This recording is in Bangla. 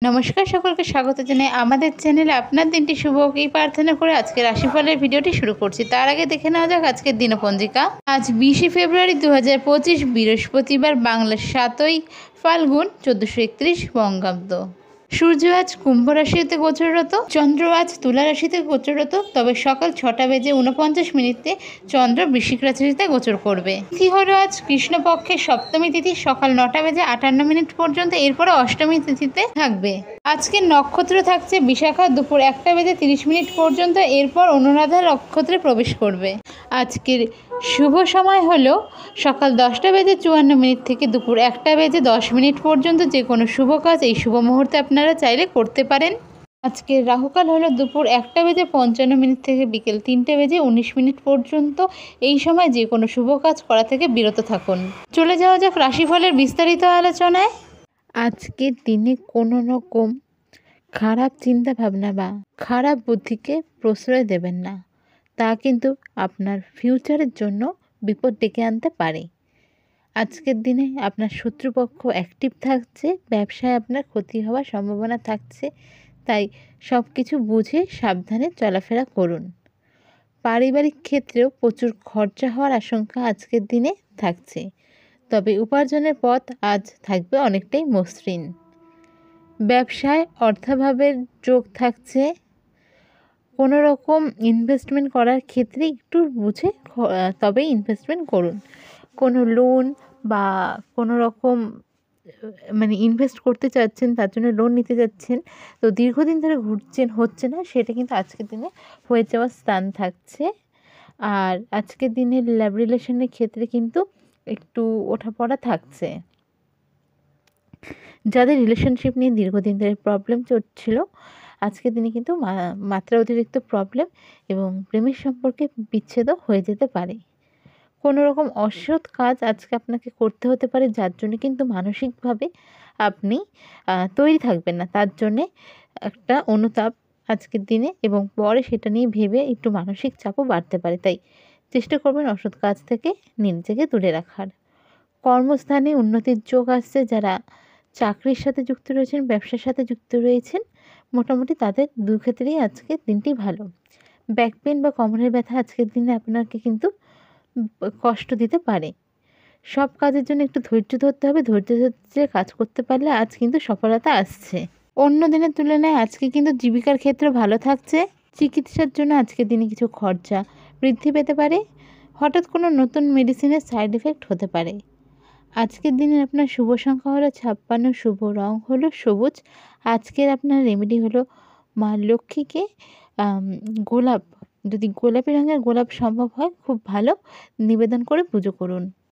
নমস্কার, সকলকে স্বাগত জানাই আমাদের চ্যানেলে। আপনার দিনটি শুভ হোক এই প্রার্থনা করে আজকে রাশিফলের ভিডিওটি শুরু করছি। তার আগে দেখে নেওয়া যাক আজকের দিনপঞ্জিকা। আজ 20 ফেব্রুয়ারি 2025 বৃহস্পতিবার, বাংলার 7ই ফাল্গুন 1431 বঙ্গাব্দ। সূর্য আজ কুম্ভ রাশিতে গোচররত, চন্দ্র আজ তুলা রাশিতে গোচররত। তবে সকাল 6:49 চন্দ্র বৃশ্চিক রাশিতে গোচর করবে। তিথি হলো আজ কৃষ্ণপক্ষের সপ্তমী তিথি, সকাল 9:58 পর্যন্ত। এরপরে অষ্টমী তিথিতে থাকবে। আজকের নক্ষত্র থাকছে বিশাখা, দুপুর 1:30 পর্যন্ত। এরপর অনুরাধা নক্ষত্রে প্রবেশ করবে। আজকের শুভ সময় হলো সকাল 10:54 থেকে দুপুর 1:10 পর্যন্ত। যে কোনো শুভ কাজ এই শুভ মুহূর্তে আপনারা চাইলে করতে পারেন। আজকের রাহুকাল হলো দুপুর 1:55 থেকে বিকেল 3:19 পর্যন্ত। এই সময় যে কোনো শুভ কাজ করা থেকে বিরত থাকুন। চলে যাওয়া যাক রাশিফলের বিস্তারিত আলোচনায়। আজকের দিনে কোনো রকম খারাপ চিন্তা ভাবনা বা খারাপ বুদ্ধিকে প্রশ্রয় দেবেন না। তা কিন্তু আপনার ফিউচারের জন্য বিপদ ডেকে আনতে পারে। আজকের দিনে আপনার শত্রুপক্ষ অ্যাক্টিভ থাকছে, ব্যবসায় আপনার ক্ষতি হওয়ার সম্ভাবনা থাকছে। তাই সব কিছু বুঝে সাবধানে চলাফেরা করুন। পারিবারিক ক্ষেত্রেও প্রচুর খরচা হওয়ার আশঙ্কা আজকের দিনে থাকছে। তবে উপার্জনের পথ আজ থাকবে অনেকটাই মসৃণ। ব্যবসায় অর্থাভাবের যোগ থাকছে। কোনো রকম ইনভেস্টমেন্ট করার ক্ষেত্রে একটু বুঝে তবেই ইনভেস্টমেন্ট করুন। কোনো লোন বা কোনো রকম ইনভেস্ট করতে চাচ্ছেন, তার জন্য লোন নিতে যাচ্ছেন, তো দীর্ঘদিন ধরে ঘুরছেন, হচ্ছে না, সেটা কিন্তু আজকের দিনে হয়ে যাওয়ার স্থান থাকছে। আর আজকের দিনে লাভ রিলেশনের ক্ষেত্রে কিন্তু একটু ওঠাপড়া থাকছে। যাদের রিলেশনশিপ নিয়ে দীর্ঘদিন ধরে প্রবলেম চলছিল, আজকের দিনে কিন্তু মাত্রা অতিরিক্ত প্রবলেম এবং প্রেমের সম্পর্কে বিচ্ছেদও হয়ে যেতে পারে। কোনো রকম অসৎ কাজ আজকে আপনাকে করতে হতে পারে, যার জন্য কিন্তু মানসিকভাবে আপনি তৈরি থাকবেন না। তার জন্যে একটা অনুতাপ আজকের দিনে এবং পরে সেটা নিয়ে ভেবে একটু মানসিক চাপও বাড়তে পারে। তাই চেষ্টা করবেন অসৎ কাজ থেকে নিজেকে দূরে রাখার। কর্মস্থানে উন্নতির যোগ আসছে। যারা চাকরির সাথে যুক্ত রয়েছেন, ব্যবসার সাথে যুক্ত রয়েছেন, মোটামুটি তাদের দু ক্ষেত্রেই আজকের দিনটি ভালো। ব্যাক পেন বা কোমরের ব্যথা আজকের দিনে আপনাকে কিন্তু কষ্ট দিতে পারে। সব কাজের জন্য একটু ধৈর্য ধরতে হবে। ধৈর্য ধরে কাজ করতে পারলে আজ কিন্তু সফলতা আসছে। অন্য দিনের তুলনায় আজকে কিন্তু জীবিকার ক্ষেত্র ভালো থাকছে। চিকিৎসার জন্য আজকের দিনে কিছু খরচা বৃদ্ধি পেতে পারে। হঠাৎ কোনো নতুন মেডিসিনের সাইড এফেক্ট হতে পারে। আজকের দিনে আপনার শুভ সংখ্যা হলো 56, শুভ রং হলো সবুজ। আজকের আপনার রেমেডি হলো মা লক্ষ্মীকে গোলাপ, যদি গোলাপি রঙের গোলাপ সম্ভব হয় খুব ভালো, নিবেদন করে পুজো করুন।